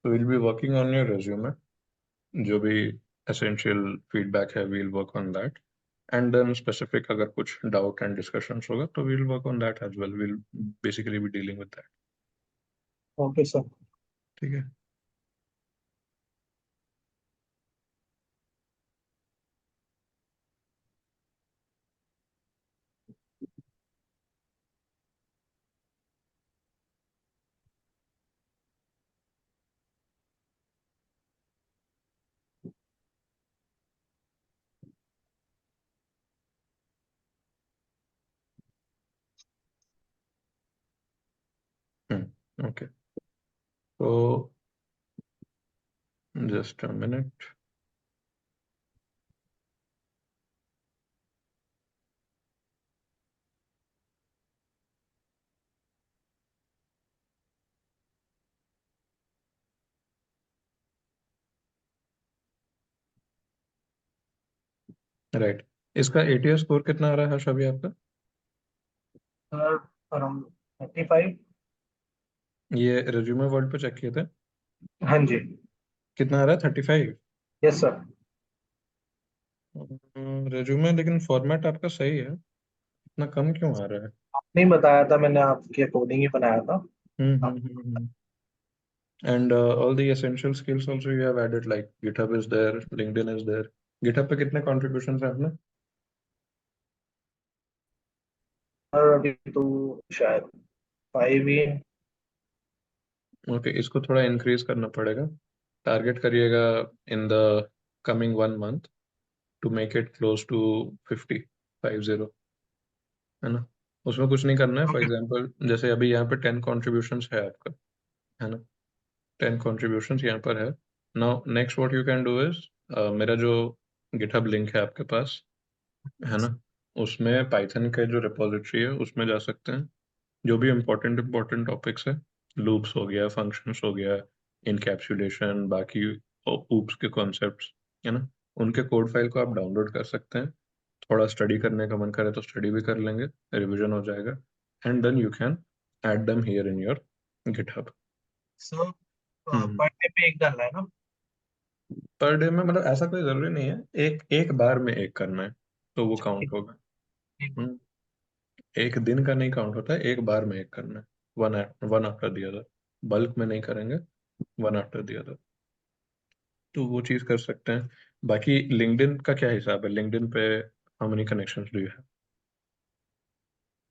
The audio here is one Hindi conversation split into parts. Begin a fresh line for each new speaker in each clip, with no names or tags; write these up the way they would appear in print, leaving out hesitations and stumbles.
तो will be working on your resume, जो भी एसेंशियल फीडबैक है we'll work on that, and then specific अगर कुछ डाउट एंड डिस्कशंस होगा तो we'll work on that as well, we'll basically be dealing with that.
Okay sir.
ठीक है। ओके, तो जस्ट अ मिनट। राइट, इसका एटीएस स्कोर कितना आ रहा है हर्ष अभी आपका?
Sir around 35।
ये रेज्यूमे वर्ड पे चेक किए थे?
हाँ जी।
कितना आ रहा है, 35?
Yes sir.
रेज्यूमे लेकिन फॉर्मेट आपका सही है, इतना कम क्यों आ रहा है?
नहीं बताया था, मैंने आपके अकॉर्डिंग ही बनाया था। आप
And all the essential skills also you have added, like GitHub is there, LinkedIn is there. GitHub पे कितने contributions हैं आपने?
सर अभी तो शायद 5 ही है।
ओके, इसको थोड़ा इंक्रीज करना पड़ेगा। टारगेट करिएगा in the coming 1 month to make it close to 50, है ना? उसमें कुछ नहीं करना है। For
okay.
एग्जांपल जैसे अभी यहाँ पे 10 contributions है आपका, है ना? 10 contributions यहाँ पर है। Now next what you can do is, मेरा जो गिटहब लिंक है आपके पास, है ना, उसमें पाइथन का जो रिपोजिटरी है उसमें जा सकते हैं। जो भी इम्पोर्टेंट इम्पोर्टेंट टॉपिक्स है, लूप्स हो गया, फंक्शंस हो गया, इनकैप्सुलेशन, बाकी ऊप्स के कॉन्सेप्ट्स, है ना, उनके कोड फाइल को आप डाउनलोड कर सकते हैं। थोड़ा स्टडी करने का मन करे तो स्टडी भी कर लेंगे, रिवीजन हो जाएगा, and then you can add them here in your GitHub.
Sir per day पे एक डालना है ना?
पर डे में मतलब ऐसा कोई जरूरी नहीं है, एक एक बार में एक करना है तो वो काउंट
एक,
होगा।
एक बार।
हम्म, एक दिन का नहीं काउंट होता है, एक बार में एक करना है। One one after the other, bulk में नहीं करेंगे, वन आफ्टर द अदर। तो वो चीज कर सकते हैं। बाकी लिंक्डइन का क्या हिसाब है? लिंक्डइन पे how many connections do you have?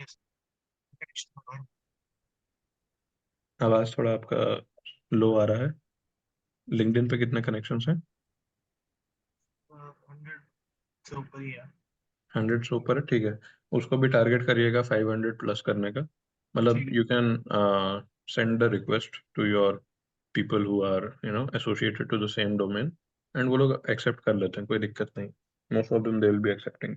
Yes, connection होगा।
आवाज थोड़ा आपका लो आ रहा है। लिंक्डइन पे कितने कनेक्शंस हैं?
100 से ऊपर ही है।
100 से ऊपर है, ठीक है। उसको भी टारगेट करिएगा 500 प्लस करने का। मतलब
ठीक है।
You can send the request to your people who are associated to the same domain, and वो लोग एक्सेप्ट कर लेते हैं, कोई दिक्कत नहीं। Most of them they will be accepting.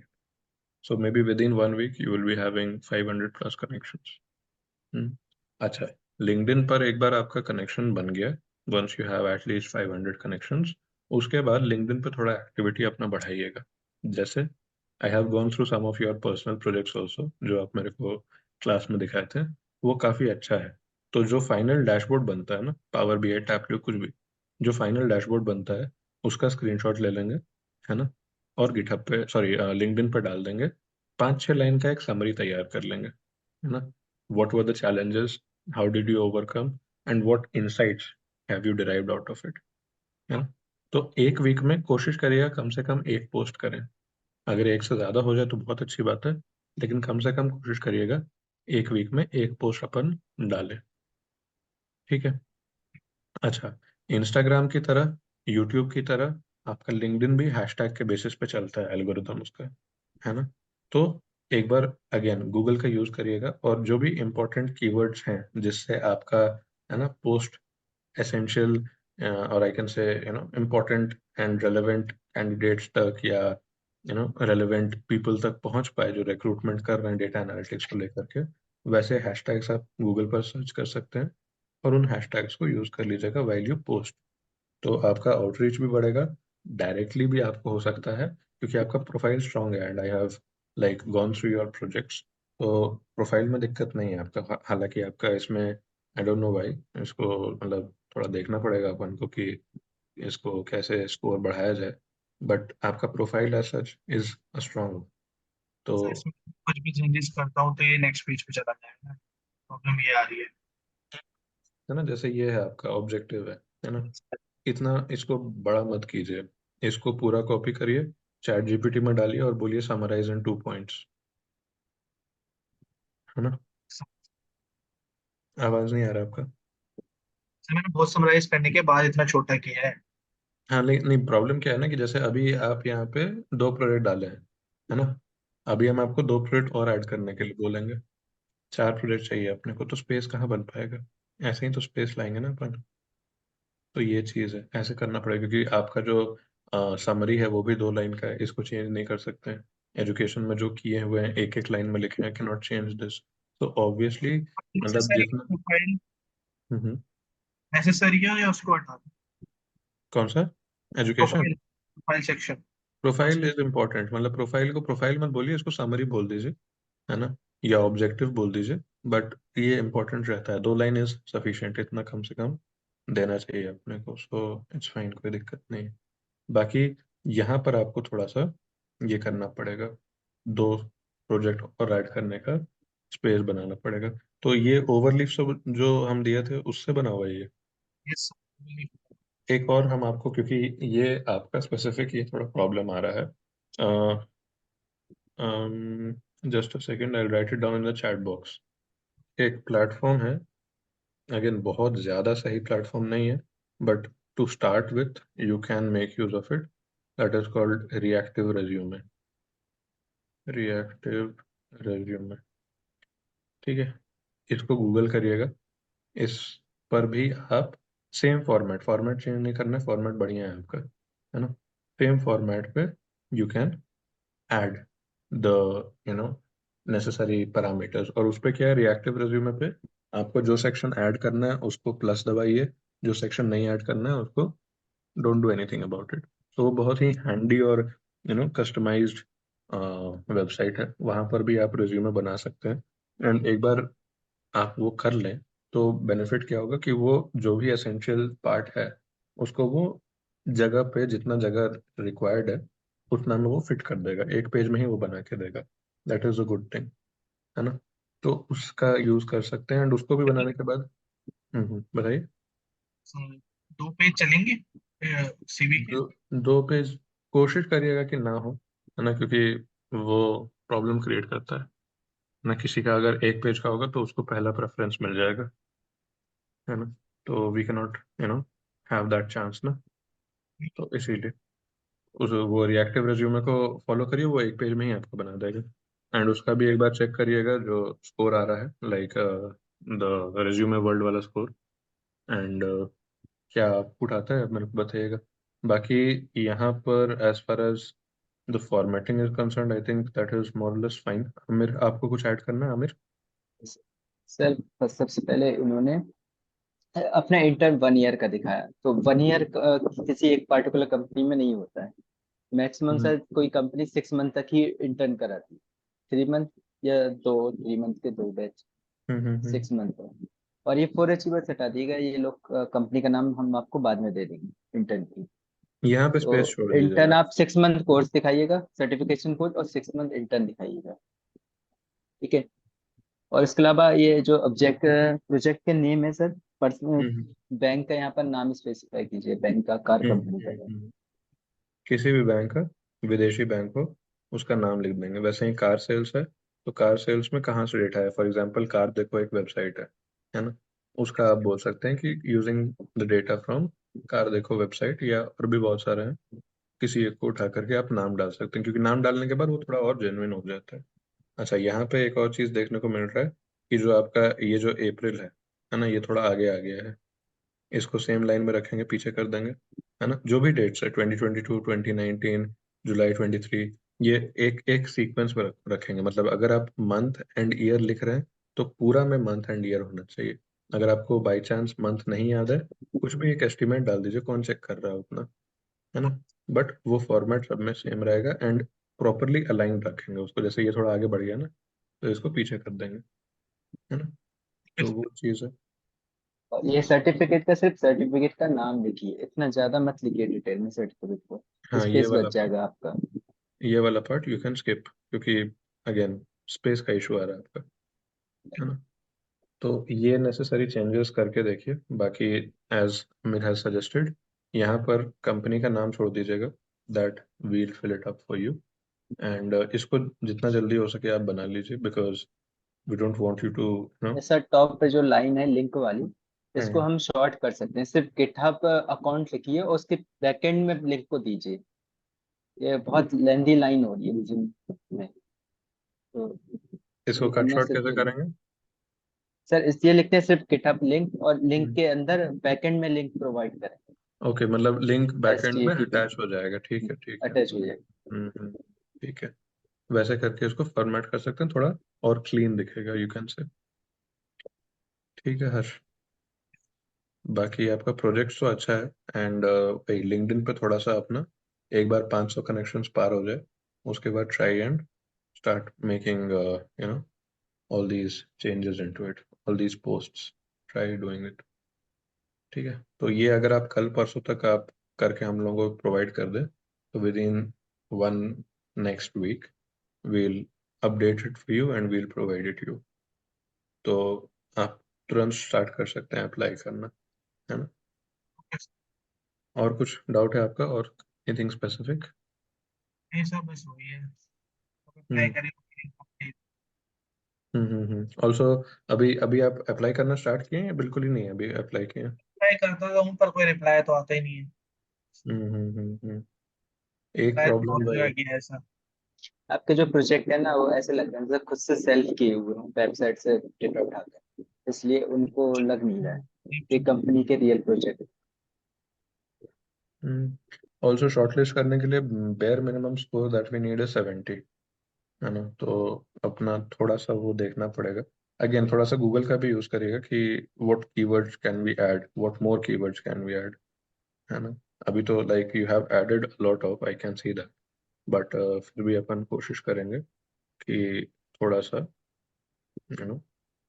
So maybe within 1 week you will be having 500 plus connections. अच्छा, लिंक्डइन पर एक बार आपका कनेक्शन बन गया, once you have at least 500 connections, उसके बाद लिंक्डइन पे थोड़ा एक्टिविटी अपना बढ़ाइएगा। जैसे I have gone through some of your personal projects also, जो आप मेरे को क्लास में दिखाए थे, वो काफ़ी अच्छा है। तो जो फाइनल डैशबोर्ड बनता है ना, पावर बीआई, टैबल्यू, कुछ भी, जो फाइनल डैशबोर्ड बनता है उसका स्क्रीनशॉट ले लेंगे, है ना, और गिटहब पे, सॉरी, लिंक्डइन पे डाल देंगे। 5-6 लाइन का एक समरी तैयार कर लेंगे, है ना। What were the challenges? How did you overcome? And what insights have you derived out of it? है ना? तो एक वीक में कोशिश करिएगा कम से कम एक पोस्ट करें। अगर एक से ज्यादा हो जाए तो बहुत अच्छी बात है, लेकिन कम से कम कोशिश करिएगा एक वीक में एक पोस्ट अपन डालें। ठीक है। अच्छा, इंस्टाग्राम की तरह, यूट्यूब की तरह आपका लिंक्डइन भी हैशटैग के बेसिस पे चलता है, एल्गोरिदम उसका, है ना। तो एक बार अगेन गूगल का यूज करिएगा, और जो भी इंपॉर्टेंट कीवर्ड्स हैं जिससे आपका, है ना, पोस्ट एसेंशियल, और I can say important and relevant candidates तक, या रेलेवेंट पीपल तक पहुंच पाए जो रिक्रूटमेंट कर रहे हैं डेटा एनालिटिक्स को लेकर के, वैसे हैशटैग्स आप गूगल पर सर्च कर सकते हैं, और उन हैशटैग्स को यूज कर लीजिएगा वाइल यू पोस्ट। तो आपका आउटरीच भी बढ़ेगा, डायरेक्टली भी आपको हो सकता है, क्योंकि आपका प्रोफाइल स्ट्रांग है, and I have like gone through your projects. तो प्रोफाइल में दिक्कत नहीं है आपका, हालांकि आपका इसमें आई डोंट नो व्हाई इसको मतलब थोड़ा देखना पड़ेगा अपन को कि इसको कैसे स्कोर बढ़ाया जाए, बट आपका profile as such is strong. तो
सर इसमें कुछ भी चेंजेस करता हूँ तो ये नेक्स्ट पेज पे चला जाएगा, प्रॉब्लम ये आ रही है।
है ना, जैसे ये है आपका ऑब्जेक्टिव है ना, इतना इसको बड़ा मत कीजिए, इसको पूरा कॉपी करिए, चैट जीपीटी में डालिए और बोलिए समराइज इन 2 पॉइंट्स, है ना। आवाज नहीं आ रहा आपका।
सर मैंने बहुत समराइज करने के बाद इतना छोटा किया है।
हाँ लेकिन नहीं, प्रॉब्लम क्या है ना कि जैसे अभी आप यहाँ पे 2 प्रोडक्ट डाले हैं, है ना, अभी हम आपको 2 प्रोडक्ट और ऐड करने के लिए बोलेंगे, 4 प्रोडक्ट चाहिए अपने को, तो स्पेस कहाँ बन पाएगा, ऐसे ही तो स्पेस लाएंगे ना अपन। तो ये चीज़ है, ऐसे करना पड़ेगा क्योंकि आपका जो समरी है वो भी 2 लाइन का है, इसको चेंज नहीं कर सकते हैं। एजुकेशन में जो किए हुए हैं एक एक लाइन में लिखे हैं, कैन नॉट चेंज दिस। तो ऑब्वियसली मतलब
नेसेसरी
जितना
प्रोफाइल
हम्म।
नेसेसरी है या उसको हटा दूं?
कौन सा education?
Profile profile section.
Profile is important, मतलब प्रोफाइल को प्रोफाइल मत बोलिए, इसको समरी बोल दीजिए, है ना, या ऑब्जेक्टिव बोल दीजिए। बट ये इंपॉर्टेंट रहता है, 2 लाइन इज सफिशिएंट, इतना कम से कम देना चाहिए अपने को, सो इट्स फाइन, कोई दिक्कत नहीं है। बाकी यहाँ पर आपको थोड़ा सा ये करना पड़ेगा, 2 प्रोजेक्ट और ऐड करने का स्पेस बनाना पड़ेगा। तो ये ओवरलीफ सब जो हम दिए थे उससे बना हुआ है ये।
यस।
एक और हम आपको, क्योंकि ये आपका स्पेसिफिक ये थोड़ा प्रॉब्लम आ रहा है, just a second, I write it down in the chat box. एक प्लेटफॉर्म है, अगेन बहुत ज़्यादा सही प्लेटफॉर्म नहीं है, but to start with you can make use of it, that is called Reactive Resume. Reactive Resume, ठीक है, इसको गूगल करिएगा। इस पर भी आप सेम फॉर्मेट, फॉर्मेट चेंज नहीं करना, फॉर्मेट बढ़िया है आपका, है ना, सेम फॉर्मेट पे you can add the you know necessary parameters. और उस पे क्या है, रिएक्टिव रिज्यूमे पे आपको जो सेक्शन ऐड करना है उसको प्लस दबाइए, जो सेक्शन नहीं ऐड करना है उसको don't do anything about it. तो वो बहुत ही हैंडी और कस्टमाइज्ड वेबसाइट है, वहाँ पर भी आप रिज्यूमे बना सकते हैं। एंड एक बार आप वो कर लें तो बेनिफिट क्या होगा कि वो जो भी एसेंशियल पार्ट है उसको वो जगह पे, जितना जगह रिक्वायर्ड है उतना में वो फिट कर देगा, एक पेज में ही वो बना के देगा। That is a good thing, है ना। तो उसका यूज कर सकते हैं, एंड उसको भी बनाने के बाद बताइए।
2 पेज चलेंगे सीवी के?
दो 2 पेज कोशिश करिएगा कि ना हो, है ना, क्योंकि वो प्रॉब्लम क्रिएट करता है ना, किसी का अगर एक पेज का होगा तो उसको पहला प्रेफरेंस मिल जाएगा, है ना, तो we can not have that chance ना। तो इसीलिए उस वो रिएक्टिव रिज्यूमे को फॉलो करिए, वो एक पेज में ही आपको बना देगा। एंड उसका भी एक बार चेक करिएगा जो स्कोर आ रहा है, लाइक द रिज्यूमे वर्ल्ड वाला स्कोर, एंड क्या आउटपुट आता है मेरे को बताइएगा। बाकी यहाँ पर as far as the formatting is concern, I think that is more or less fine. Aamir, आपको कुछ ऐड करना है आमिर?
सर सबसे पहले उन्होंने अपना इंटर्न 1 ईयर का दिखाया, तो 1 ईयर किसी एक पार्टिकुलर कंपनी में नहीं होता है। मैक्सिमम
हम्म
शायद कोई कंपनी 6 मंथ तक ही इंटर्न कराती है। 3 मंथ या 3 मंथ के 2 बैच,
हम्म।
6 मंथ। और ये 4 अचीवर्स हटा दिएगा, ये लोग कंपनी का नाम हम आपको बाद में दे देंगे इंटर्न की।
यहाँ पे
तो
स्पेस छोड़
इंटर्न
दीजिएगा।
आप 6 मंथ कोर्स दिखाइएगा, सर्टिफिकेशन कोर्स, और 6 मंथ इंटर्न दिखाइएगा। ठीक है। और इसके अलावा ये जो ऑब्जेक्ट प्रोजेक्ट के नेम है सर, पर्सनल
हम्म
बैंक का यहाँ पर नाम स्पेसिफाई कीजिए, बैंक का, कार कंपनी का है।
हम्म। किसी भी बैंक का, विदेशी बैंक हो, उसका नाम लिख देंगे। वैसे ही कार सेल्स है तो कार सेल्स में कहाँ से डेटा है, फॉर एग्जांपल कार देखो एक वेबसाइट है ना, उसका आप बोल सकते हैं कि using the data from car देखो वेबसाइट, या और भी बहुत सारे हैं, किसी एक को उठा करके आप नाम डाल सकते हैं, क्योंकि नाम डालने के बाद वो थोड़ा और जेन्युइन हो जाता है। अच्छा, यहाँ पे एक और चीज़ देखने को मिल रहा है कि जो आपका ये जो अप्रैल है ना, ये थोड़ा आगे आ गया है, इसको सेम लाइन में रखेंगे, पीछे कर देंगे, है ना, जो भी डेट्स है 2022, 2019, जुलाई 23, ये एक एक सीक्वेंस में रखेंगे। मतलब अगर आप मंथ एंड ईयर लिख रहे हैं तो पूरा में मंथ एंड ईयर होना चाहिए। अगर आपको बाई चांस मंथ नहीं याद है, कुछ भी एक एस्टिमेट डाल दीजिए, कौन चेक कर रहा है उतना, है ना, बट वो फॉर्मेट सब में सेम रहेगा, एंड प्रॉपरली अलाइन रखेंगे उसको। जैसे ये थोड़ा आगे बढ़ गया ना, तो इसको पीछे कर देंगे, है ना, तो वो चीज़ है।
और ये सर्टिफिकेट का सिर्फ सर्टिफिकेट का नाम लिखिए, इतना ज्यादा मत लिखिए डिटेल में सर्टिफिकेट को,
हाँ,
स्पेस बच जाएगा आपका।
ये वाला पार्ट यू कैन स्किप, क्योंकि अगेन स्पेस का इशू आ रहा है आपका, है ना। तो ये नेसेसरी चेंजेस करके देखिए। बाकी एज अमीर हैज सजेस्टेड, यहाँ पर कंपनी का नाम छोड़ दीजिएगा, that we'll fill it up for you. And इसको जितना जल्दी हो सके आप बना लीजिए, because we don't want you to know.
ऐसा टॉप पे जो लाइन है लिंक वाली, इसको हम शॉर्ट कर सकते हैं, सिर्फ गिटहब अकाउंट लिखिए और उसके बैकएंड में लिंक को दीजिए। ये बहुत लेंदी लाइन हो रही है मुझे में, तो
इसको
ये
कट शॉर्ट कैसे
अननेसेसरी।
करेंगे?
सर इसलिए लिखते हैं सिर्फ गिटहब लिंक, और लिंक
हम्म,
के अंदर बैकएंड में लिंक प्रोवाइड करें,
ओके, मतलब लिंक बैकएंड में
HTTP
अटैच हो जाएगा, ठीक है ठीक है।
अटैच हो जाए।
ठीक है। वैसे करके इसको फॉर्मेट कर सकते हैं थोड़ा, और क्लीन दिखेगा, यू कैन से। ठीक है हर्ष। बाकी आपका प्रोजेक्ट तो अच्छा है, एंड भाई लिंक्डइन पे थोड़ा सा अपना एक बार 500 कनेक्शंस पार हो जाए, उसके बाद try and start making you know all these changes into it, all these posts, try doing it. ठीक है। तो ये अगर आप कल परसों तक आप करके हम लोगों को प्रोवाइड कर दें, तो within one next week we'll update it for you and we'll provide it you। तो आप तुरंत स्टार्ट कर सकते हैं अप्लाई करना, है ना। और कुछ डाउट है आपका, और एनीथिंग स्पेसिफिक?
ये सब बस वही है, अप्लाई
हम्म
करेंगे।
ऑल्सो अभी अभी आप अप्लाई करना स्टार्ट किए हैं या बिल्कुल ही नहीं अभी अप्लाई किए हैं?
अप्लाई करता तो हूँ पर कोई रिप्लाई तो आता ही नहीं है।
एक
रिप्लाई तो
प्रॉब्लम
बहुत
वही
जगह
है।
किया है ऐसा।
आपके जो प्रोजेक्ट है ना, वो ऐसे लग रहा है जैसे खुद से सेल्फ किए हुए हो, वेबसाइट से डेटा उठाकर, इसलिए उनको लग नहीं रहा है कि कंपनी के रियल प्रोजेक्ट।
ऑल्सो शॉर्टलिस्ट करने के लिए bare minimum score that we need है 70, है ना। तो अपना थोड़ा सा वो देखना पड़ेगा। अगेन थोड़ा सा गूगल का भी यूज करिएगा कि what keywords can we add, what more keywords can we add, है ना। अभी तो like you have added lot of, I can see that, but फिर भी अपन कोशिश करेंगे कि थोड़ा सा यू नो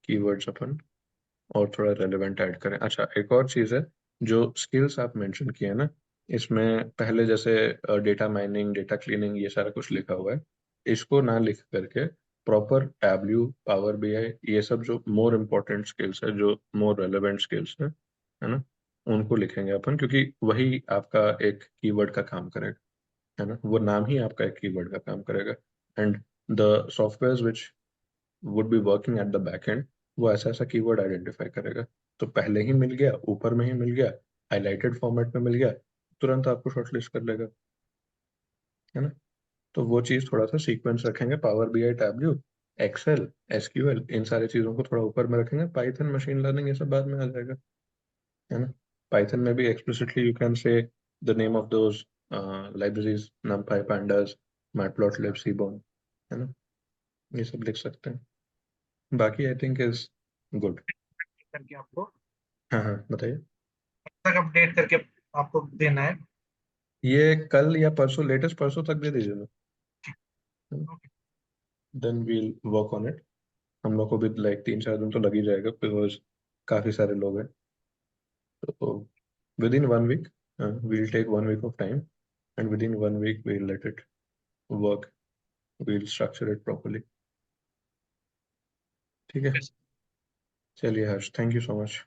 कीवर्ड्स अपन और थोड़ा रेलेवेंट ऐड करें। अच्छा, एक और चीज़ है, जो स्किल्स आप मेंशन किए हैं ना, इसमें पहले जैसे डेटा माइनिंग, डेटा क्लीनिंग, ये सारा कुछ लिखा हुआ है, इसको ना लिख करके प्रॉपर टैबल्यू, पावर बीआई, ये सब जो मोर इम्पोर्टेंट स्किल्स है, जो मोर रेलेवेंट स्किल्स है ना, उनको लिखेंगे अपन, क्योंकि वही आपका एक कीवर्ड का काम करेगा, है ना। वो नाम ही आपका एक कीवर्ड का काम करेगा। And the software which would be working at the back and, वो ऐसा ऐसा कीवर्ड आइडेंटिफाई करेगा। तो पहले ही मिल गया, ऊपर में ही मिल गया, हाईलाइटेड फॉर्मेट में मिल गया, तुरंत आपको शॉर्टलिस्ट कर लेगा, है ना। तो वो चीज़ थोड़ा सा सीक्वेंस रखेंगे, power BI, Tableau, Excel, SQL, इन सारी चीज़ों को थोड़ा ऊपर में रखेंगे, पाइथन, मशीन लर्निंग, ये सब बाद में आ जाएगा, है ना। पाइथन में भी explicitly you can say the name of those libraries, numpy, pandas, matplotlib, seaborn, है ना। ये सब लिख सकते हैं। बाकी आई थिंक इज गुड।
करके आपको
हाँ हाँ, बताइए।
तक अपडेट करके आपको देना है।
ये कल या परसों, लेटेस्ट परसों तक दे दीजिए ना,
okay.
Then we'll work on it. हम लोग को भी लाइक 3-4 दिन तो लग ही जाएगा, बिकॉज काफ़ी सारे लोग हैं। तो within 1 week we'll take 1 week of time, and within 1 week we'll let it work, we'll structure it properly. ठीक है। चलिए Harsh, thank you so much.